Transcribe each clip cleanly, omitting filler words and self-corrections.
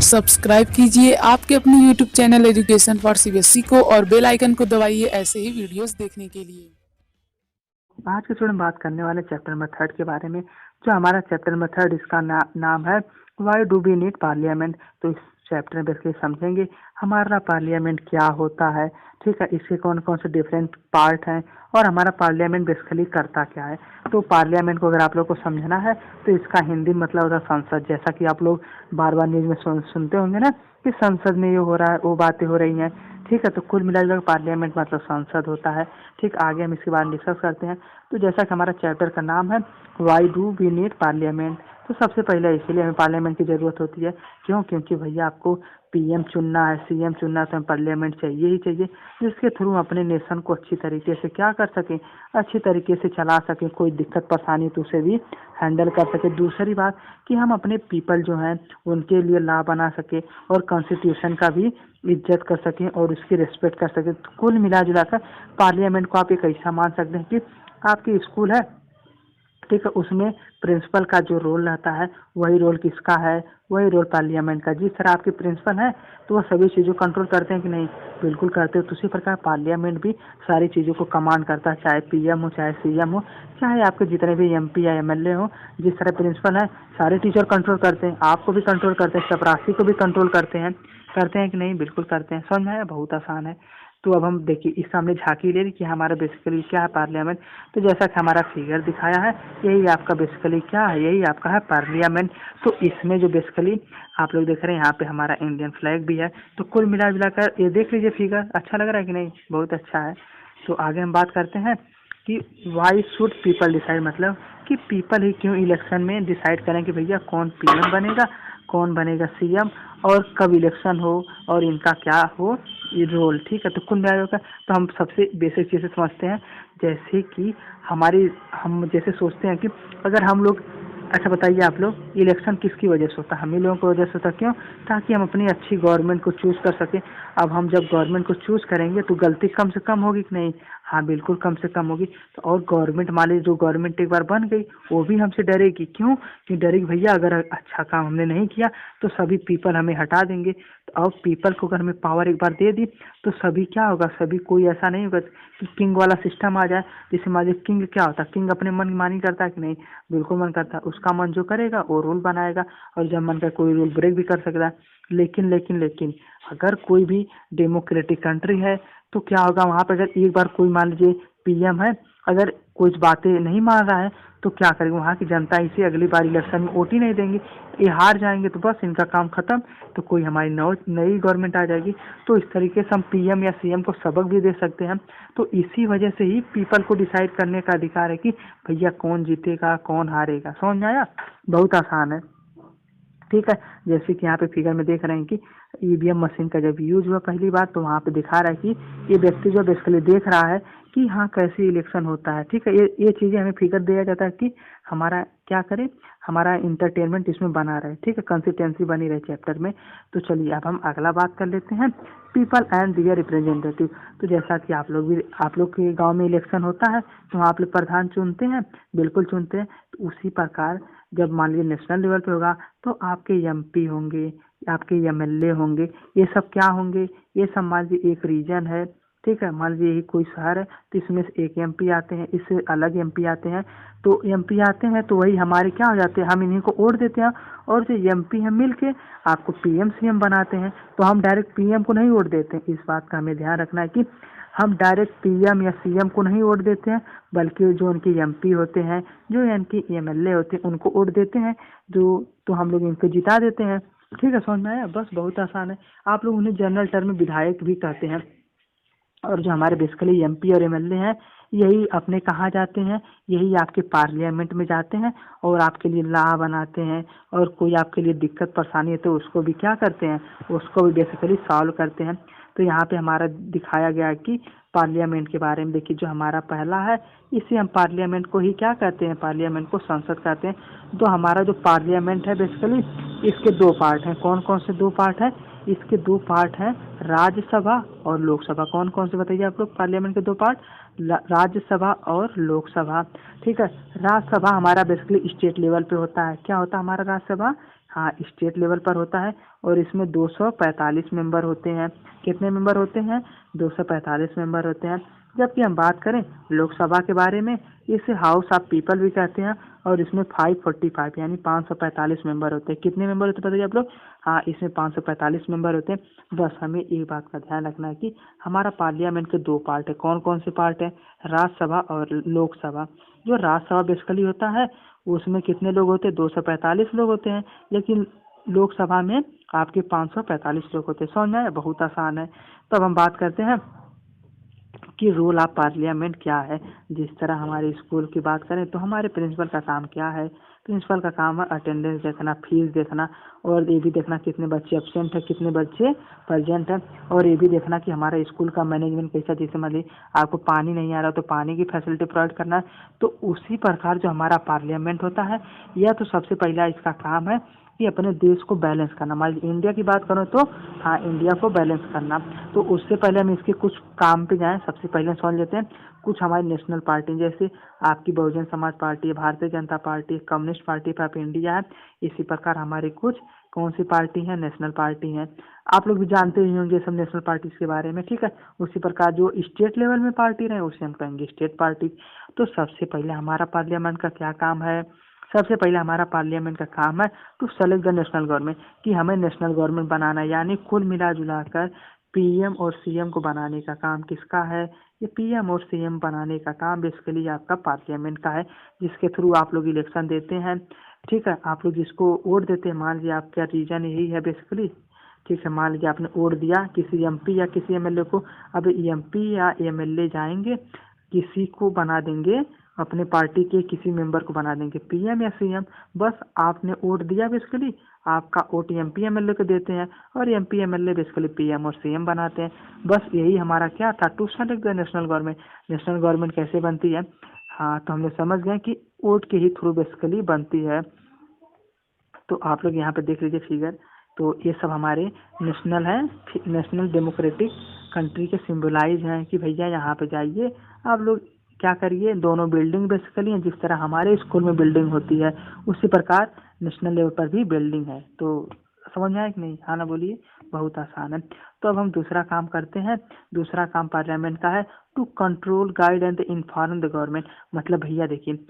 Subscribe कीजिए आपके अपने YouTube channel education for CBSE को और बेल आइकन को दबाइए ऐसे ही वीडियोस देखने के लिए। आज के स्टूडेंट बात करने वाले चैप्टर नंबर 3 के बारे में। जो हमारा चैप्टर नंबर 3 इसका नाम है why do we need parliament. तो इस चैप्टर में बेसिकली समझेंगे हमारा पार्लियामेंट क्या होता है, ठीक है, इसके कौन कौन से डिफरेंट पार्ट हैं और हमारा पार्लियामेंट बेसिकली करता क्या है। तो पार्लियामेंट को अगर आप लोग को समझना है तो इसका हिंदी मतलब होता है संसद। जैसा कि आप लोग बार बार न्यूज में सुनते होंगे ना कि संसद में ये हो रहा है, वो बातें हो रही हैं, ठीक है। तो कुल मिलाकर पार्लियामेंट मतलब संसद होता है। ठीक, आगे हम इसके बारे में डिस्कस करते हैं। तो जैसा कि हमारा चैप्टर का नाम है why do we need parliament, तो सबसे पहले इसीलिए हमें पार्लियामेंट की ज़रूरत होती है। क्यों? क्योंकि भैया आपको पीएम चुनना है, सीएम चुनना है, तो हमें पार्लियामेंट चाहिए ही चाहिए, जिसके थ्रू हम अपने नेशन को अच्छी तरीके से क्या कर सकें, अच्छी तरीके से चला सकें, कोई दिक्कत परेशानी तो उसे भी हैंडल कर सकें। दूसरी बात कि हम अपने पीपल जो हैं उनके लिए लॉ बना सकें और कॉन्स्टिट्यूशन का भी इज्जत कर सकें और उसकी रिस्पेक्ट कर सकें। तो कुल मिला जुलाकर पार्लियामेंट को आप एक ऐसा मान सकते हैं कि आपकी स्कूल है, ठीक है, उसमें प्रिंसिपल का जो रोल रहता है वही रोल किसका है, वही रोल पार्लियामेंट का। जिस तरह आपके प्रिंसिपल है तो वो सभी चीज़ों को कंट्रोल करते हैं कि नहीं, बिल्कुल करते हो। तो उसी प्रकार पार्लियामेंट भी सारी चीज़ों को कमांड करता है, चाहे पीएम हो, चाहे सीएम हो, चाहे आपके जितने भी एमपी या एमएलए हो। जिस तरह प्रिंसिपल है सारे टीचर कंट्रोल करते हैं, आपको भी कंट्रोल करते हैं, चपरासी को भी कंट्रोल करते हैं कि नहीं, बिल्कुल करते हैं। समझ में आया? बहुत आसान है। तो अब हम देखिए इस सामने झांकी ले रही कि हमारा बेसिकली क्या है पार्लियामेंट। तो जैसा कि हमारा फिगर दिखाया है यही आपका बेसिकली क्या है, यही आपका है पार्लियामेंट। तो इसमें जो बेसिकली आप लोग देख रहे हैं यहाँ पे हमारा इंडियन फ्लैग भी है। तो कुल मिला जुलाकर ये देख लीजिए फिगर, अच्छा लग रहा है कि नहीं? बहुत अच्छा है। तो आगे हम बात करते हैं कि वाई शुड पीपल डिसाइड, मतलब कि पीपल ही क्यों इलेक्शन में डिसाइड करें कि भैया कौन पीएम बनेगा, कौन बनेगा सीएम, और कब इलेक्शन हो और इनका क्या हो ये रोल, ठीक है। तो कुल मिलाकर तो हम सबसे बेसिक चीज़ें समझते हैं, जैसे कि हम जैसे सोचते हैं कि अगर हम लोग, अच्छा बताइए आप लोग, इलेक्शन किसकी वजह से होता है? हम ही लोगों की वजह से होता है। क्यों? ताकि हम अपनी अच्छी गवर्नमेंट को चूज़ कर सकें। अब हम जब गवर्नमेंट को चूज़ करेंगे तो गलती कम से कम होगी कि नहीं? हाँ, बिल्कुल कम से कम होगी। तो और गवर्नमेंट मान लीजिए जो गवर्नमेंट एक बार बन गई वो भी हमसे डरेगी। क्यों? कि डरेगी भैया अगर अच्छा काम हमने नहीं किया तो सभी पीपल हमें हटा देंगे। तो अब पीपल को अगर हमें पावर एक बार दे दी तो सभी क्या होगा, सभी कोई ऐसा नहीं होगा कि किंग वाला सिस्टम आ जाए। जैसे मान लीजिए किंग क्या होता है, किंग अपने मन मानी करता है कि नहीं, बिल्कुल मन करता है। उसका मन जो करेगा वो रूल बनाएगा और जब मन का कोई रूल ब्रेक भी कर सकता है। लेकिन अगर कोई भी डेमोक्रेटिक कंट्री है तो क्या होगा, वहाँ पर अगर एक बार कोई मान लीजिए पीएम है, अगर कुछ बातें नहीं मान रहा है तो क्या करेंगे, वहाँ की जनता इसे अगली बार इलेक्शन में वोट ही नहीं देंगे, ये हार जाएंगे, तो बस इनका काम खत्म। तो कोई हमारी नई गवर्नमेंट आ जाएगी। तो इस तरीके से हम पीएम या सीएम को सबक भी दे सकते हैं। तो इसी वजह से ही पीपल को डिसाइड करने का अधिकार है कि भैया कौन जीतेगा कौन हारेगा। समझ में आया? बहुत आसान है, ठीक है। जैसे कि यहाँ पे फिगर में देख रहे हैं कि ईवीएम मशीन का जब यूज हुआ पहली बार तो वहाँ पे दिखा रहा है कि ये व्यक्ति जो बेसिकली देख रहा है कि हाँ कैसे इलेक्शन होता है, ठीक है। ये चीज़ें हमें फिगर दिया जाता है कि हमारा क्या करें, हमारा इंटरटेनमेंट इसमें बना रहे, ठीक है, कंसिस्टेंसी बनी रहे चैप्टर में। तो चलिए अब हम अगला बात कर लेते हैं, पीपल एंड दियर रिप्रेजेंटेटिव। तो जैसा कि आप लोग के गाँव में इलेक्शन होता है तो वहाँ आप लोग प्रधान चुनते हैं, बिल्कुल चुनते हैं। तो उसी प्रकार जब मान लीजिए नेशनल लेवल पे होगा तो आपके एमपी होंगे, आपके एमएलए होंगे, ये सब क्या होंगे, ये सब मान लीजिए एक रीजन है, ठीक है। मान लीजिए यही कोई शहर है तो इसमें से एक एमपी आते हैं, इससे अलग एमपी आते हैं। तो एमपी आते हैं तो वही हमारे क्या हो जाते हैं, हम इन्हीं को वोट देते हैं और जो एमपी हैं मिल के आपको पीएम सीएम बनाते हैं। तो हम डायरेक्ट पीएम को नहीं वोट देते हैं, इस बात का हमें ध्यान रखना है कि हम डायरेक्ट पीएम या सीएम को नहीं वोट देते हैं, बल्कि जो उनके एमपी होते हैं, जो इनके एमएलए होते हैं उनको वोट देते हैं, जो तो हम लोग इनको जिता देते हैं, ठीक है। समझ में आया? बस बहुत आसान है। आप लोग उन्हें जनरल टर्म में विधायक भी कहते हैं। और जो हमारे बेसिकली एमपी और एमएलए हैं यही अपने कहाँ जाते हैं, यही आपके पार्लियामेंट में जाते हैं और आपके लिए लॉ बनाते हैं। और कोई आपके लिए दिक्कत परेशानी है तो उसको भी क्या करते हैं, उसको भी बेसिकली सॉल्व करते हैं। तो यहाँ पे हमारा दिखाया गया है कि पार्लियामेंट के बारे में देखिए, जो हमारा पहला है इसे हम पार्लियामेंट को ही क्या कहते हैं, पार्लियामेंट को संसद कहते हैं। तो हमारा जो पार्लियामेंट है बेसिकली इसके दो पार्ट हैं। कौन कौन से दो पार्ट हैं? इसके दो पार्ट हैं, राज्यसभा और लोकसभा। कौन कौन से बताइए आप लोग पार्लियामेंट के दो पार्ट? राज्यसभा और लोकसभा, ठीक है। राज्यसभा हमारा बेसिकली स्टेट लेवल पे होता है। क्या होता है हमारा राज्यसभा? हाँ, स्टेट लेवल पर होता है और इसमें 245 मेंबर होते हैं। कितने मेंबर होते हैं? 245 मेंबर होते हैं। जबकि हम बात करें लोकसभा के बारे में, इसे हाउस ऑफ पीपल भी कहते हैं और इसमें 545 यानी 545 मेंबर होते हैं। कितने मेंबर होते हैं बताइए आप लोग? हाँ, इसमें 545 मेंबर होते हैं। बस हमें एक बात का ध्यान रखना है कि हमारा पार्लियामेंट के 2 पार्ट है। कौन कौन से पार्ट है? राज्यसभा और लोकसभा। जो राज्यसभा बेसिकली होता है उसमें कितने लोग होते हैं? 245 लोग होते हैं। लेकिन लोकसभा में आपके 545 लोग होते हैं। समझ में आया? बहुत आसान है। तो अब हम बात करते हैं कि रोल ऑफ पार्लियामेंट क्या है। जिस तरह हमारे स्कूल की बात करें तो हमारे प्रिंसिपल का काम क्या है? प्रिंसिपल का काम है अटेंडेंस देखना, फीस देखना और ये भी देखना कितने बच्चे एब्सेंट है, कितने बच्चे प्रेजेंट है और ये भी देखना कि हमारा स्कूल का मैनेजमेंट कैसा। जैसे मान लीजिए आपको पानी नहीं आ रहा तो पानी की फैसिलिटी प्रोवाइड करना है। तो उसी प्रकार जो हमारा पार्लियामेंट होता है यह तो सबसे पहला इसका काम है कि अपने देश को बैलेंस करना। मान लीजिए इंडिया की बात करो तो हाँ, इंडिया को बैलेंस करना। तो उससे पहले हम इसके कुछ काम पे जाएं। सबसे पहले समझ लेते हैं कुछ हमारी नेशनल पार्टी, जैसे आपकी बहुजन समाज पार्टी है, Bharatiya Janata party, communist party of India है। इसी प्रकार हमारी कुछ कौन सी पार्टी है? नेशनल पार्टी है। आप लोग भी जानते ही होंगे सब नेशनल पार्टी के बारे में, ठीक है। उसी प्रकार जो स्टेट लेवल में पार्टी रहे उसे हम कहेंगे स्टेट पार्टी। तो सबसे पहले हमारा पार्लियामेंट का क्या काम है? सबसे पहले हमारा पार्लियामेंट का काम है to select the national government, कि हमें नेशनल गवर्नमेंट बनाना है। यानी कुल मिला जुला कर पीएम और सीएम को बनाने का काम किसका है? ये पीएम और सीएम बनाने का काम बेसिकली आपका पार्लियामेंट का है, जिसके थ्रू आप लोग इलेक्शन देते हैं, ठीक है। आप लोग जिसको वोट देते हैं, मान लीजिए आपका रीजन यही है बेसिकली, ठीक है। मान लीजिए आपने वोट दिया किसी एमपी या किसी एमएलए को। अब एमपी या एमएलए जाएंगे किसी को बना देंगे, अपने पार्टी के किसी मेंबर को बना देंगे पीएम या सीएम। बस आपने वोट दिया, बेसिकली आपका वोट एमपी एमएलए को देते हैं और एमपी एमएलए बेसिकली पीएम और सीएम बनाते हैं। बस यही हमारा क्या था, to select the national government. National government कैसे बनती है? हाँ, तो हमने समझ गए कि वोट के ही थ्रू बेसिकली बनती है। तो आप लोग यहाँ पे देख लीजिए फिगर। तो ये सब हमारे नेशनल है, नेशनल डेमोक्रेटिक कंट्री के सिंबलाइज हैं कि भैया यहाँ पे जाइए आप लोग क्या करिए। दोनों बिल्डिंग बेसिकली हैं, जिस तरह हमारे स्कूल में बिल्डिंग होती है उसी प्रकार नेशनल लेवल पर भी बिल्डिंग है। तो समझ में आया कि नहीं? हाँ ना बोलिए। बहुत आसान है। तो अब हम दूसरा काम करते हैं। दूसरा काम पार्लियामेंट का है to control guide and inform the government. मतलब भैया देखिए,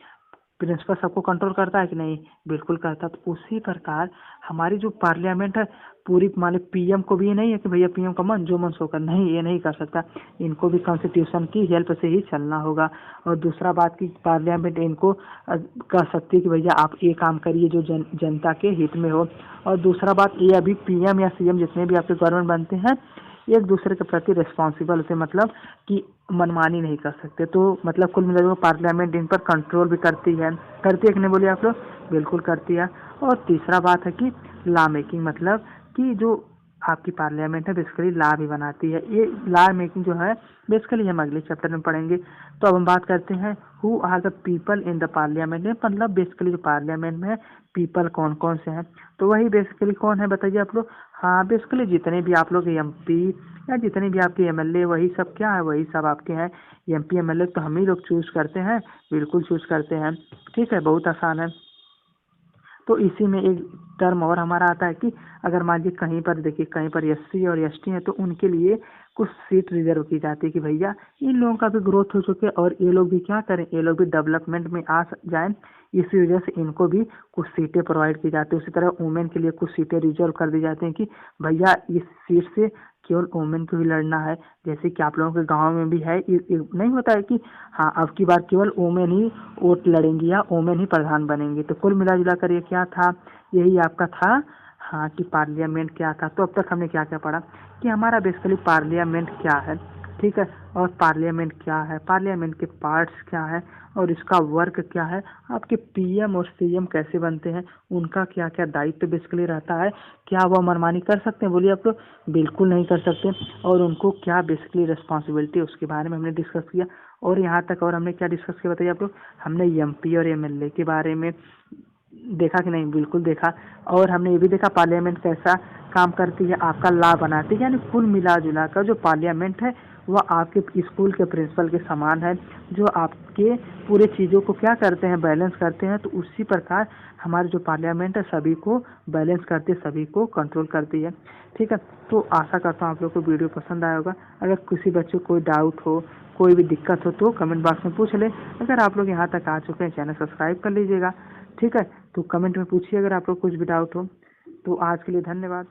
प्रिंसिपल सबको कंट्रोल करता है कि नहीं? बिल्कुल करता है। तो उसी प्रकार हमारी जो पार्लियामेंट है पूरी, मान ली पीएम को भी ये नहीं है कि भैया पीएम का मन जो मन सो कर, नहीं, ये नहीं कर सकता। इनको भी कॉन्स्टिट्यूशन की हेल्प से ही चलना होगा। और दूसरा बात की पार्लियामेंट इनको कह सकती है कि भैया आप ये काम करिए जो जनता के हित में हो। और दूसरा बात ये, अभी पीएम या सीएम जितने भी आपके गवर्नमेंट बनते हैं एक दूसरे के प्रति रिस्पॉन्सिबल होते, मतलब कि मनमानी नहीं कर सकते। तो मतलब कुल मिलाकर पार्लियामेंट इन पर कंट्रोल भी करती है कि नहीं बोलिए आप लोग? बिल्कुल करती है। और तीसरा बात है कि लॉ मेकिंग, मतलब कि जो आपकी पार्लियामेंट है बेसिकली लॉ भी बनाती है। ये लॉ मेकिंग जो है बेसिकली हम अगले चैप्टर में पढ़ेंगे। तो अब हम बात करते हैं who are the people in the parliament में, मतलब बेसिकली जो पार्लियामेंट में पीपल कौन कौन से हैं। तो वही बेसिकली कौन है बताइए आप लोग? हाँ, बेसिकली जितने भी आप लोग एमपी या जितने भी आपके एमएलए, वही सब क्या है? वही सब आपके हैं एमपी एमएलए। तो हम ही लोग चूज करते हैं, बिल्कुल चूज करते हैं, ठीक है। बहुत आसान है। तो इसी में एक टर्म और हमारा आता है कि अगर मान लीजिए कहीं पर देखिए, कहीं पर एससी और एसटी है तो उनके लिए कुछ सीट रिजर्व की जाती है कि भैया इन लोगों का भी ग्रोथ हो चुके और ये लोग भी क्या करें, ये लोग भी डेवलपमेंट में आ जाएं। इसी वजह से इनको भी कुछ सीटें प्रोवाइड की जाती है। उसी तरह वुमेन के लिए कुछ सीटें रिजर्व कर दी जाती हैं कि भैया इस सीट से केवल वुमेन को ही लड़ना है। जैसे कि आप लोगों के गांव में भी है, नहीं होता है कि हाँ अब की बार केवल वुमेन ही वोट लड़ेंगी या वुमेन ही प्रधान बनेंगी। तो कुल मिला जुला कर ये क्या था? यही आपका था हाँ, कि पार्लियामेंट क्या था। तो अब तक हमने क्या क्या पढ़ा कि हमारा बेसिकली पार्लियामेंट क्या है, ठीक है। और पार्लियामेंट क्या है, पार्लियामेंट के पार्ट्स क्या है और इसका वर्क क्या है, आपके पीएम और सीएम कैसे बनते हैं, उनका क्या क्या दायित्व बेसिकली रहता है, क्या वह मनमानी कर सकते हैं? बोलिए आप लोग? बिल्कुल नहीं कर सकते। और उनको क्या बेसिकली रिस्पॉन्सिबिलिटी, उसके बारे में हमने डिस्कस किया। और यहाँ तक और हमने क्या डिस्कस किया बताइए आप लोग? हमने एमपी और एमएलए के बारे में देखा कि नहीं? बिल्कुल देखा। और हमने ये भी देखा पार्लियामेंट कैसा काम करती है, आपका लॉ बनाती है। यानी कुल मिला जुला कर जो पार्लियामेंट है वह आपके स्कूल के प्रिंसिपल के समान है, जो आपके पूरे चीज़ों को क्या करते हैं, बैलेंस करते हैं। तो उसी प्रकार हमारी जो पार्लियामेंट है सभी को बैलेंस करती है, सभी को कंट्रोल करती है। ठीक है, तो आशा करता हूँ आप लोग को वीडियो पसंद आया होगा। अगर किसी बच्चे को कोई डाउट हो, कोई भी दिक्कत हो तो कमेंट बॉक्स में पूछ ले। अगर आप लोग यहाँ तक आ चुके हैं चैनल सब्सक्राइब कर लीजिएगा। ठीक है, तो कमेंट में पूछिए अगर आप लोग कुछ भी डाउट हो। तो आज के लिए धन्यवाद।